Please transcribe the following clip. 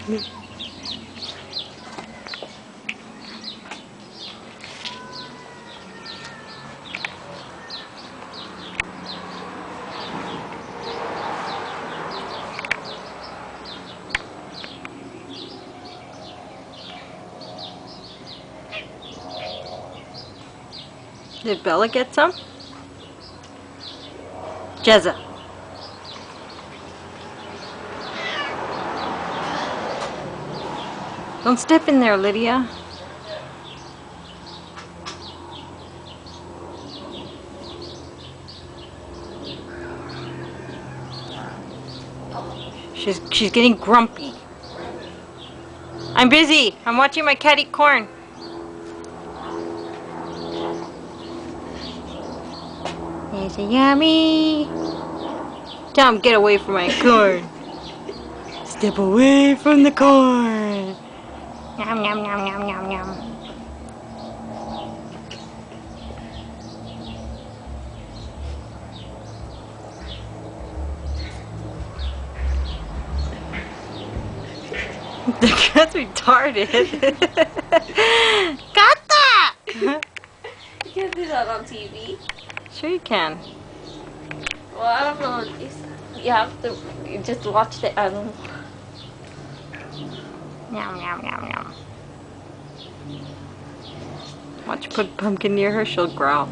Did Bella get some? Jezza. Don't step in there, Lydia. She's getting grumpy. I'm busy. I'm watching my cat eat corn. Is it yummy? Tell him get away from my corn. Step away from the corn. Yum yum yum yum yum yum. The cat's retarded. Got that! You can't do that on TV. Sure you can. Well, I don't know. You have to just watch the animal. Yum yum yum yum. Watch put pumpkin near her, she'll growl.